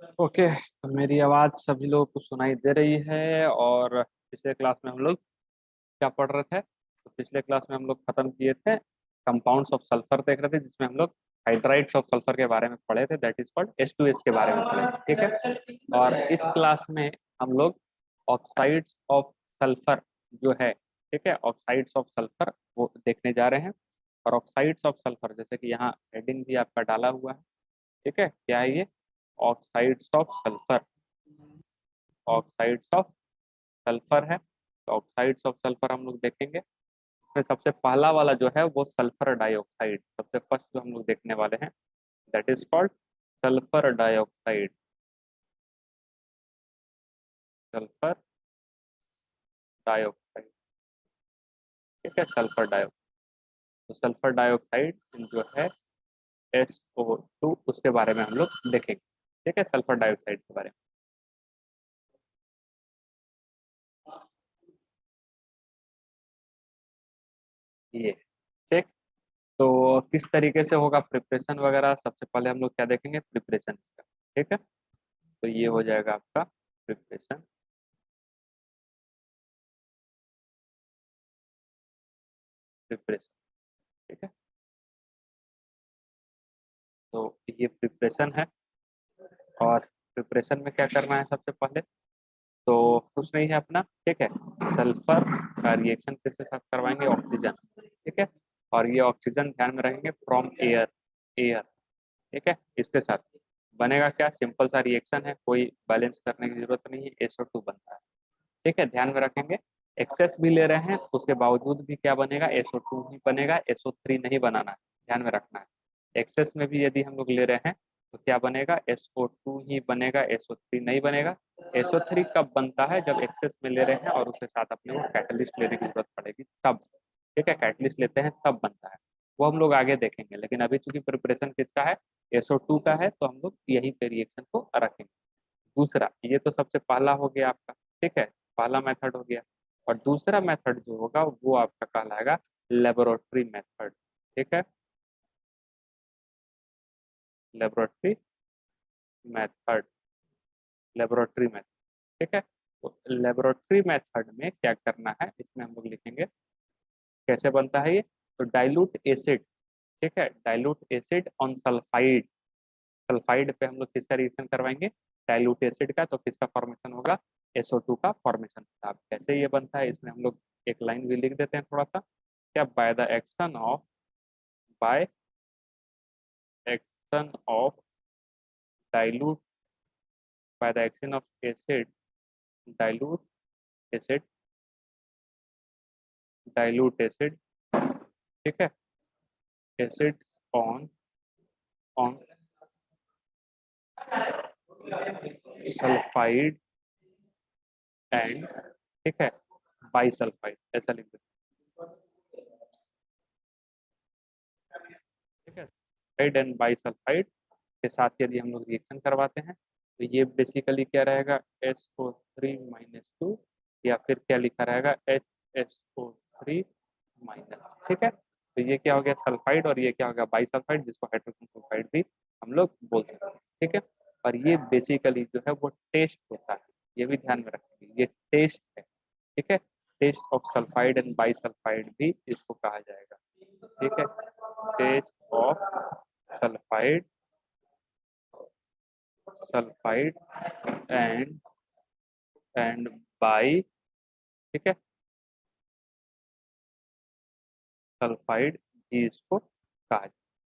Okay, तो मेरी आवाज़ सभी लोगों को सुनाई दे रही है। और पिछले क्लास में हम लोग क्या पढ़ रहे थे? तो पिछले क्लास में हम लोग खत्म किए थे, कंपाउंड्स ऑफ सल्फर देख रहे थे, जिसमें हम लोग हाइड्राइड्स ऑफ सल्फर के बारे में पढ़े थे, दैट इज कॉल्ड H2S के बारे में पढ़े थे। ठीक है। और इस क्लास में हम लोग ऑक्साइड्स ऑफ सल्फर जो है, ठीक है, ऑक्साइड्स ऑफ सल्फर वो देखने जा रहे हैं। और ऑक्साइड्स ऑफ सल्फर जैसे कि यहाँ हेडिंग भी आपका डाला हुआ है, ठीक है, क्या है ये? Oxides of sulphur. Oxides of sulphur है, तो ऑक्साइड्स ऑफ सल्फर हम लोग देखेंगे। इसमें सबसे पहला वाला जो है वो सल्फर डाइऑक्साइड, सबसे फर्स्ट जो हम लोग देखने वाले हैं, that is called sulphur dioxide. Sulphur dioxide, ठीक है, सल्फर डाइऑक्साइड। तो सल्फर डाइऑक्साइड जो है SO2, उसके बारे में हम लोग देखेंगे। ठीक है, सल्फर डाइऑक्साइड के बारे में ये, ठीक। तो किस तरीके से होगा प्रिपरेशन वगैरह, सबसे पहले हम लोग क्या देखेंगे? प्रिपरेशन इसका। ठीक है, तो ये हो जाएगा आपका प्रिपरेशन। प्रिपरेशन, ठीक है। तो ये प्रिपरेशन है। और प्रिपरेशन में क्या करना है सबसे पहले? तो कुछ नहीं है अपना, ठीक है। सल्फर का रिएक्शन किसके साथ करवाएंगे? ऑक्सीजन, ठीक है। और ये ऑक्सीजन ध्यान में रखेंगे फ्रॉम एयर। एयर, ठीक है, इसके साथ बनेगा क्या? सिंपल सा रिएक्शन है, कोई बैलेंस करने की जरूरत नहीं है, SO2 बनता है। ठीक है, ध्यान में रखेंगे। एक्सेस भी ले रहे हैं तो उसके बावजूद भी क्या बनेगा? SO2 ही बनेगा, SO3 नहीं बनाना है, ध्यान में रखना है। एक्सेस में भी यदि हम लोग ले रहे हैं तो क्या बनेगा? SO2 ही बनेगा, SO3 नहीं बनेगा। SO3 कब बनता है? जब एक्सेस में ले रहे हैं और उसके साथ अपने को कैटलिस्ट लेने की जरूरत पड़ेगी तब। ठीक है, कैटलिस्ट लेते हैं तब बनता है, वो हम लोग आगे देखेंगे। लेकिन अभी चूंकि प्रिपरेशन किसका है? SO2 का है, तो हम लोग यही पे रिएक्शन को रखेंगे। दूसरा, ये तो सबसे पहला हो गया आपका, ठीक है, पहला मेथड हो गया। और दूसरा मेथड जो होगा वो आपका कहलाएगा लेबोरेटरी मेथड। ठीक है, लेबोरेटरी मेथड। लेबोरेटरी मेथड, ठीक है। तो लेबोरेटरी मेथड में क्या करना है, इसमें हम लोग लिखेंगे कैसे बनता है ये। तो डाइल्यूट एसिड, ठीक है, dilute acid on sulphide. Sulphide पे हम लोग किसका रिएक्शन करवाएंगे? डाइल्यूट एसिड का। तो किसका फॉर्मेशन होगा? SO2 का फॉर्मेशन होगा। अब कैसे ये बनता है, इसमें हम लोग एक लाइन भी लिख देते हैं थोड़ा सा। क्या? By action of dilute, by the action of acid, dilute acid, dilute acid, ठीक है, acid on on sulphide and, ठीक है, बाई सल्फाइड, ऐसा लिख देते हैं। ठीक है, सल्फाइड एंड बाई सल्फाइड के साथ यदि हम लोग रिएक्शन करवाते हैं तो ये बेसिकली क्या रहेगा? SO3-2, या फिर क्या लिखा रहेगा? HSO3-। ठीक है, तो ये क्या हो गया? सल्फाइड। और ये क्या हो गया? बाई सल्फाइड, जिसको हाइड्रोजन सल्फाइड भी हम लोग बोल सकते हैं। ठीक है, और ये बेसिकली जो है वो टेस्ट होता है, ये भी ध्यान में रखेंगे, ये टेस्ट है। ठीक है, test of sulphide and bisulphide भी इसको कहा जाएगा। ठीक है, test of sulphide, sulphide and and by, ठीक है, सल्फाइड भी इसको कहा जाएगा।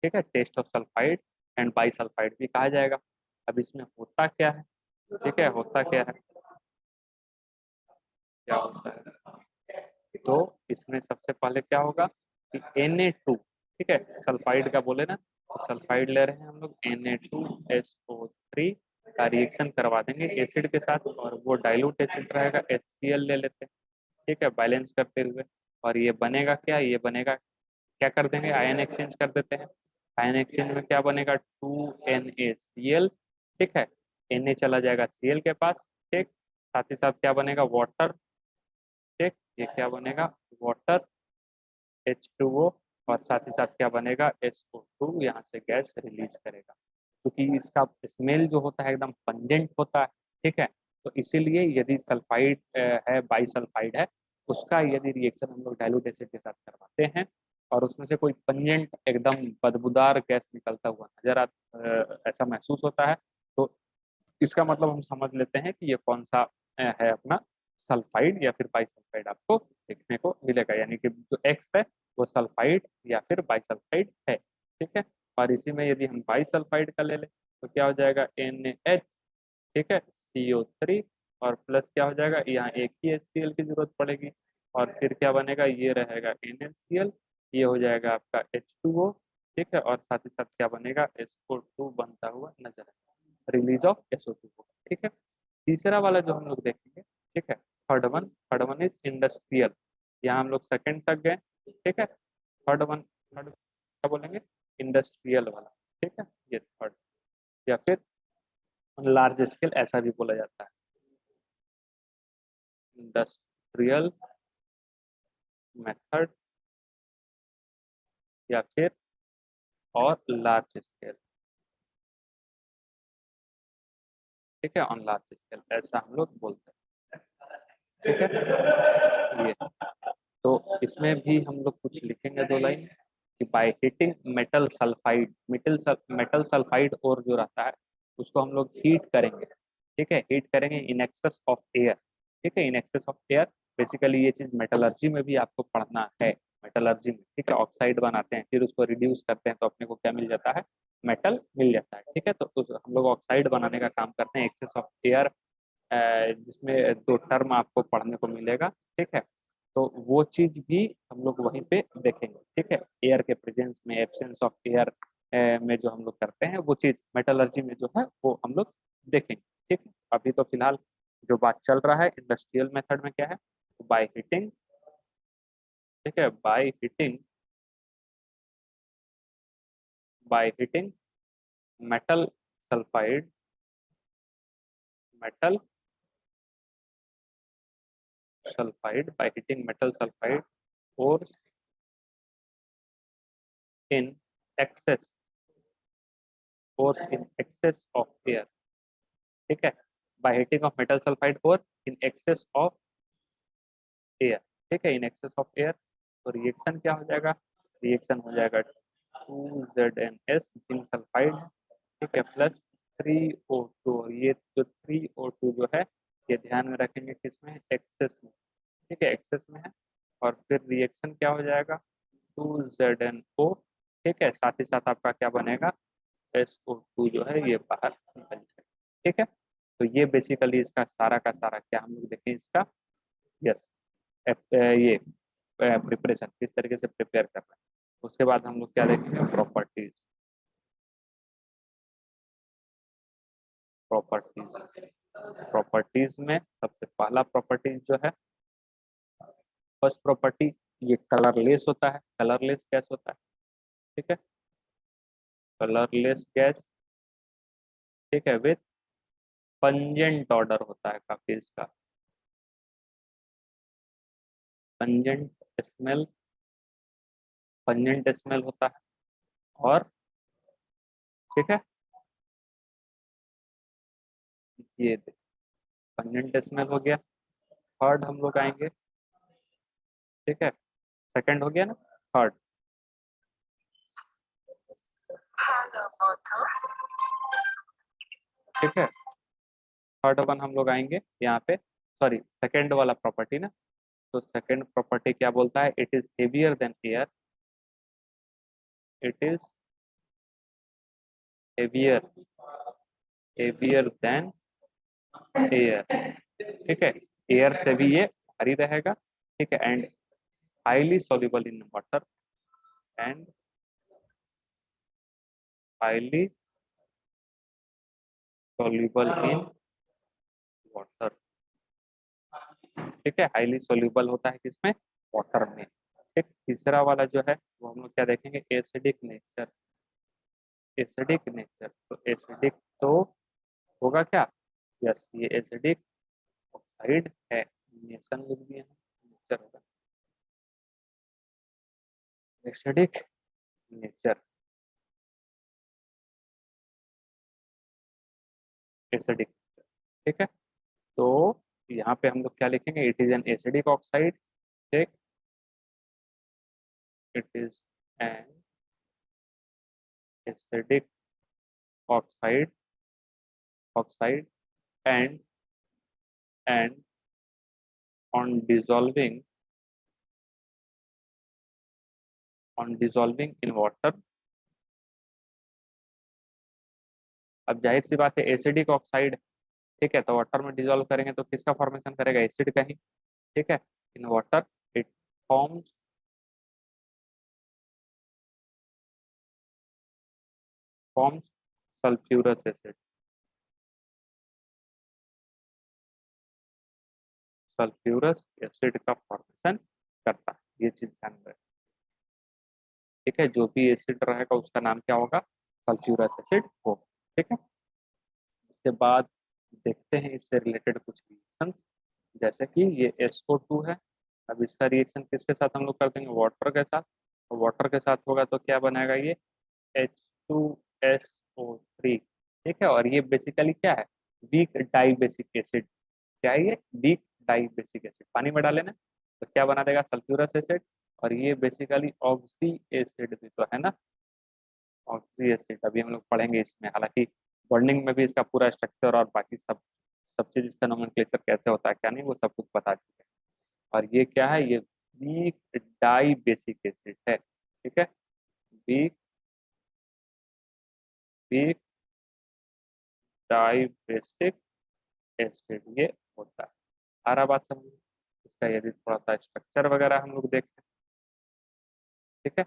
ठीक है, test of sulphide and bisulphide भी कहा जाएगा। अब इसमें होता क्या है? ठीक है, होता क्या है? क्या होता है? तो इसमें सबसे पहले क्या होगा कि Na2, ठीक है, सल्फाइड का बोले ना, तो सल्फाइड ले रहे हैं हम लोग, Na2SO3 का रिएक्शन करवा देंगे एसिड के साथ, और वो डाइल्यूट एसिड रहेगा, HCl ले लेते हैं। ठीक है, बैलेंस करते हुए। और ये बनेगा क्या? ये बनेगा, क्या कर देंगे? आयन एक्सचेंज कर देते हैं। आयन एक्सचेंज में क्या बनेगा? 2NaCl, ठीक है, Na चला जाएगा Cl के पास, ठीक। साथ ही साथ क्या बनेगा? वाटर, ठीक, ये क्या बनेगा? Water, H2O। और साथ ही साथ क्या बनेगा? SO2 यहाँ से गैस रिलीज करेगा। क्योंकि इसका स्मेल जो होता है एकदम पंजेंट होता है, ठीक है। तो इसीलिए यदि सल्फाइड है, बाईसल्फाइड है, उसका यदि रिएक्शन हम लोग डाइल्यूट एसिड के साथ करवाते हैं और उसमें से कोई पंजेंट एकदम बदबूदार गैस निकलता हुआ नजर ऐसा महसूस होता है, तो इसका मतलब हम समझ लेते हैं कि ये कौन सा है अपना सल्फाइड या फिर बाईसल्फाइड आपको देखने को मिलेगा, यानी कि जो एक्स है वो सल्फाइड या फिर बाईसल्फाइड है, ठीक है। और इसी में यदि हम बाईसल्फाइड का ले लें तो क्या हो जाएगा, NaH, ठीक है, CO3, और प्लस क्या हो जाएगा, यहाँ एक ही HCl की जरूरत पड़ेगी, और फिर क्या बनेगा, ये रहेगा NaCl, ये हो जाएगा आपका H2O, ठीक है, और साथ ही साथ क्या बनेगा, SO2 बनता हुआ नजर आएगा, रिलीज ऑफ SO2, ठीक है। तीसरा वाला जो हम लोग देखेंगे, ठीक है, थर्ड वन इज इंडस्ट्रियल। यहाँ हम लोग सेकंड तक गए, ठीक है। थर्ड क्या बोलेंगे, इंडस्ट्रियल वाला, ठीक है, ये थर्ड, या फिर लार्ज स्केल ऐसा भी बोला जाता है, इंडस्ट्रियल मेथड या फिर और लार्ज स्केल, ठीक है, ऑन लार्ज स्केल ऐसा हम लोग बोलते हैं, ठीक है। ये तो इसमें भी हम लोग कुछ लिखेंगे दो लाइन कि bye heating metal sulphide, metal sulphide और जो रहता है उसको हम लोग हीट करेंगे, ठीक है, हीट करेंगे इन एक्सेस ऑफ एयर, ठीक है, in excess of air. Basically ये चीज मेटलर्जी में भी आपको पढ़ना है, मेटलर्जी में, ठीक है, ऑक्साइड बनाते हैं फिर उसको रिड्यूस करते हैं तो अपने को क्या मिल जाता है, मेटल मिल जाता है, ठीक है। तो हम लोग ऑक्साइड बनाने का काम करते हैं एक्सेस ऑफ एयर, जिसमें दो टर्म आपको पढ़ने को मिलेगा, ठीक है। तो वो चीज भी हम लोग वहीं पे देखेंगे, ठीक है, एयर के प्रेजेंस में, एब्सेंस ऑफ एयर में जो हम लोग करते हैं वो चीज मेटलर्जी में जो है वो हम लोग देखेंगे, ठीक है। अभी तो फिलहाल जो बात चल रहा है इंडस्ट्रियल मेथड में क्या है, बाय हीटिंग, ठीक है, by heating metal sulphide, metal sulphide, by heating metal sulphide और in excess in excess of air, ठीक है, by heating of metal sulphide और इन एक्सेस ऑफ एयर, ठीक है, इन एक्सेस ऑफ एयर। तो reaction क्या हो जाएगा, रिएक्शन हो जाएगा 2ZnS जिंक सल्फाइड, ठीक है, प्लस 3O2, ये जो 3O2 जो है ये ध्यान में रखेंगे किसमें, एक्सेस में, ठीक है, एक्सेस में है। और फिर रिएक्शन क्या हो जाएगा, 2ZnO, ठीक है, साथ ही साथ आपका क्या बनेगा, SO2 जो है ये बाहर निकल जाएगा, ठीक है। तो ये बेसिकली इसका सारा का सारा क्या हम लोग देखें इसका, यस, ये प्रिपरेशन किस तरीके से प्रिपेयर कर रहे हैं। उसके बाद हम लोग क्या देखेंगे, प्रॉपर्टीज, प्रॉपर्टीज प्रॉपर्टीज में सबसे पहला प्रॉपर्टीज जो है, फर्स्ट प्रॉपर्टी, ये कलरलेस होता है, कलरलेस गैस होता है, ठीक है, कलरलेस गैस, ठीक है, विथ पंजेंट ऑर्डर होता है काफी इसका, पंजेंट स्मेल, पंजेंट स्मेल होता है, और ठीक है, ये पंजेंट स्मेल हो गया। थर्ड हम लोग आएंगे, ठीक है, सेकंड हो गया ना, थर्ड, ठीक है, थर्ड वन हम लोग आएंगे यहाँ पे, सॉरी सेकंड वाला प्रॉपर्टी ना, तो सेकंड प्रॉपर्टी क्या बोलता है, it is heavier than air, it is heavier, heavier than air, ठीक है, एयर से भी ये भारी रहेगा, ठीक है, and highly soluble in water, and highly soluble in water, ठीक है, हाईली soluble होता है किसमें, वाटर में, ठीक। तीसरा वाला जो है वो हम लोग क्या देखेंगे, एसिडिक नेचर, एसिडिक नेचर, तो एसिडिक तो होगा क्या, यस, ये एसिडिक ऑक्साइड है, नेशन लिख दिए हैं, नेचर होगा एसिडिक नेचर, एसिडिक। ठीक है, तो यहाँ पे हम लोग क्या लिखेंगे, it is an acidic oxide. ठीक, it is an acidic oxide, oxide and on dissolving, on dissolving in water. अब जाहिर सी बात है एसिडिक ऑक्साइड, ठीक है, तो वाटर में डिसॉल्व करेंगे तो किसका फॉर्मेशन करेगा, एसिड का ही। ठीक है, in water it forms, forms sulphurous acid, sulphurous acid का फॉर्मेशन करता है, ये चीज ध्यान में रखें। ठीक है, जो भी एसिड रहेगा उसका नाम क्या होगा, सल्फ्यूरस एसिड हो। ठीक है, उसके बाद देखते हैं इससे रिलेटेड कुछ रिएक्शंस, जैसे कि ये SO2 है। अब इसका रिएक्शन किसके साथ हम लोग कर देंगे, वाटर के साथ। तो वाटर के साथ होगा तो क्या बनाएगा ये H2SO3। ठीक है, और ये बेसिकली क्या है, वीक डाई बेसिक एसिड। क्या है ये, वीक डाई बेसिक एसिड, पानी में डाले ना तो क्या बना देगा, सल्फ्यूरस एसिड। और ये बेसिकली ऑक्सी एसिड भी तो है ना, ऑक्सी एसिड अभी हम लोग पढ़ेंगे इसमें, हालांकि बॉन्डिंग में भी इसका पूरा स्ट्रक्चर और बाकी सब चीज, इसका नोमेनक्लेचर कैसे होता है क्या नहीं, वो सब कुछ बता चुके हैं। और ये क्या है, ये वीक डाई बेसिक एसिड है। ठीक है, weak weak dibasic acid ये होता है। आ रहा बात समझ, इसका यदि थोड़ा सा स्ट्रक्चर वगैरह हम लोग देखते हैं। ठीक है,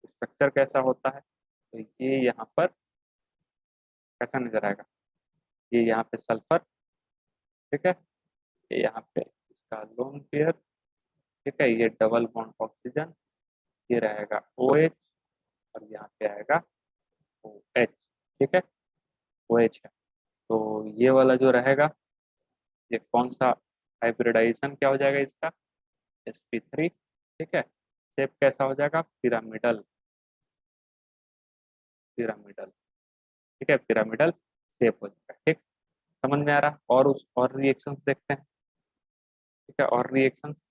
स्ट्रक्चर कैसा होता है, तो ये यहाँ पर कैसा नजर आएगा, ये यहाँ पे सल्फर। ठीक है, ये यहाँ पे इसका लोन पेयर। ठीक है, ये डबल बॉन्ड ऑक्सीजन, ये रहेगा OH, और यहाँ पे आएगा OH। ठीक है, OH है, तो ये वाला जो रहेगा, ये कौन सा हाइब्रिडाइजेशन क्या हो जाएगा इसका, sp3। ठीक है, शेप कैसा हो जाएगा, पिरामिडल, पिरामिडल। ठीक है, पिरामिडल शेप हो जाएगा। ठीक, समझ में आ रहा, और रिएक्शंस देखते हैं। ठीक है, और रिएक्शंस,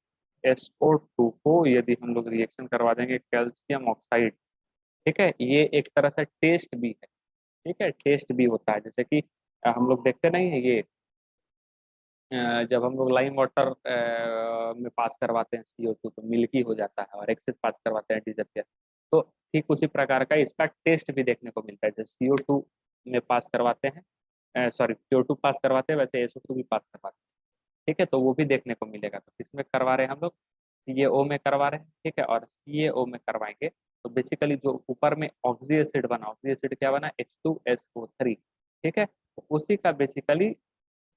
SO2 को यदि हम लोग रिएक्शन करवा देंगे कैल्शियम ऑक्साइड। ठीक है, ये एक तरह से टेस्ट भी है। ठीक है, टेस्ट भी होता है, जैसे कि हम लोग देखते नहीं है ये, जब हम लोग लाइम वाटर में पास करवाते हैं CO2 तो मिल्की हो जाता है, और एक्सेस पास करवाते हैं डिजर्टियर, तो ठीक उसी प्रकार का इसका टेस्ट भी देखने को मिलता है। जैसे CO2 में पास करवाते हैं, सॉरी CO2 पास करवाते हैं, वैसे SO2 भी पास करवाते हैं। ठीक है, तो वो भी देखने को मिलेगा। तो किसमें करवा रहे हैं हम लोग, CaO में करवा रहे हैं। ठीक है, और CaO में करवाएंगे तो बेसिकली जो ऊपर में ऑक्सी एसिड बना, ऑक्सी एसिड क्या बना, H2SO3। ठीक है, तो उसी का बेसिकली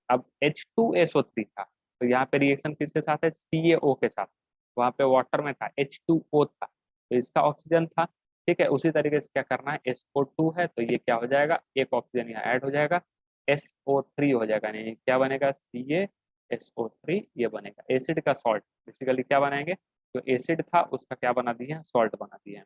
अब H2SO3 था, तो यहाँ पे रिएक्शन किसके साथ है, CaO के साथ। वहां पे वाटर में था, H2O था, तो इसका ऑक्सीजन था। ठीक है, उसी तरीके से क्या करना है, SO2 है तो ये क्या हो जाएगा, एक ऑक्सीजन यहाँ ऐड हो जाएगा, SO3 हो जाएगा, नहीं क्या बनेगा, CaSO3 ये बनेगा। एसिड का सॉल्ट बेसिकली क्या बनाएंगे, जो एसिड था उसका क्या बना दिए हैं, सॉल्ट बना दिए हैं।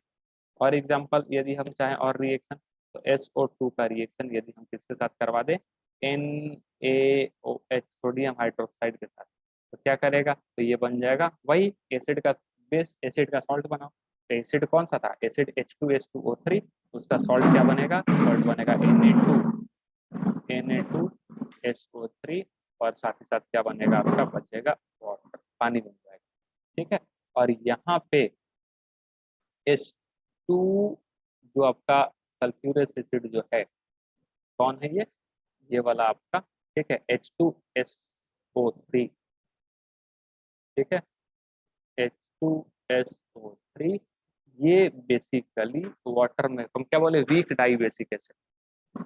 और एग्जाम्पल यदि हम चाहें और रिएक्शन, तो SO2 का रिएक्शन यदि हम किसके साथ करवा दें, NaOH सोडियम हाइड्रोक्साइड के साथ, तो क्या करेगा, तो ये बन जाएगा वही एसिड का बेस, एसिड का सॉल्ट बनाओ। तो एसिड कौन सा था, एसिड H2SO3, उसका सॉल्ट क्या बनेगा, सॉल्ट बनेगा Na2SO3, और साथ ही साथ क्या बनेगा आपका, बचेगा वाटर, पानी बन जाएगा। ठीक है, और यहाँ पे H2 जो आपका सल्फ्यूरस एसिड जो है, कौन है ये वाला आपका। ठीक है, H2SO3। ठीक है, H2SO3 ये बेसिकली वाटर में हम क्या बोले, वीक डाई बेसिक एसिड।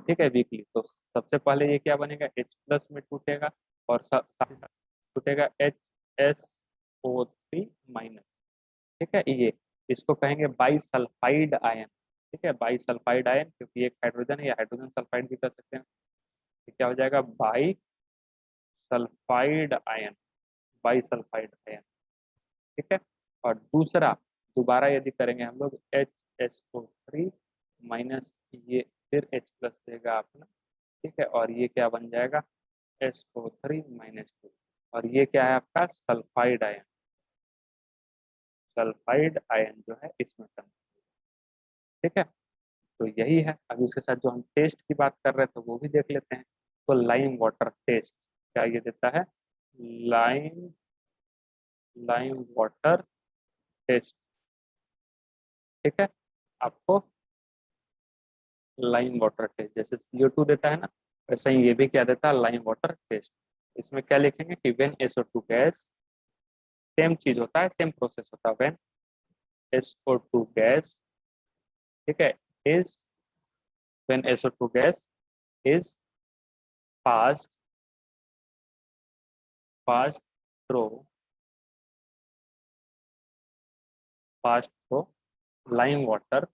ठीक है, वीकली, तो सबसे पहले ये क्या बनेगा, H+ में टूटेगा, और साथ ही साथ टूटेगा HSO3-। ठीक है, ये इसको कहेंगे बाई सल्फाइड आयन। ठीक है, बाई सल्फाइड आयन, क्योंकि एक हाइड्रोजन है, या हाइड्रोजन सल्फाइड भी कर सकते हैं। तो क्या हो जाएगा, by sulphide ion, by sulphide ion. ठीक है, और दूसरा दोबारा यदि करेंगे हम लोग, HSO3 माइनस ये फिर H+ देगा अपना, ठीक है, और ये क्या बन जाएगा SO3 - 2, और ये क्या है आपका सल्फाइड आयन, सल्फाइड आयन जो है इसमें कन्वर्ट। ठीक है, तो यही है। अब इसके साथ जो हम टेस्ट की बात कर रहे थे वो भी देख लेते हैं। तो लाइम वाटर टेस्ट क्या ये देता है, लाइम लाइम वाटर टेस्ट। ठीक है, आपको लाइम वाटर टेस्ट जैसे CO2 देता है ना, वैसे ही ये भी क्या देता है, लाइम वाटर टेस्ट। इसमें क्या लिखेंगे कि व्हेन SO2 गैस, सेम चीज होता है, सेम प्रोसेस होता है, व्हेन SO2 गैस, ठीक है, is when SO2 gas is pass pass through pass through lime water,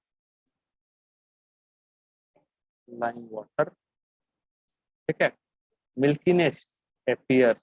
lime water, ठीक है, मिल्कीनेस appears,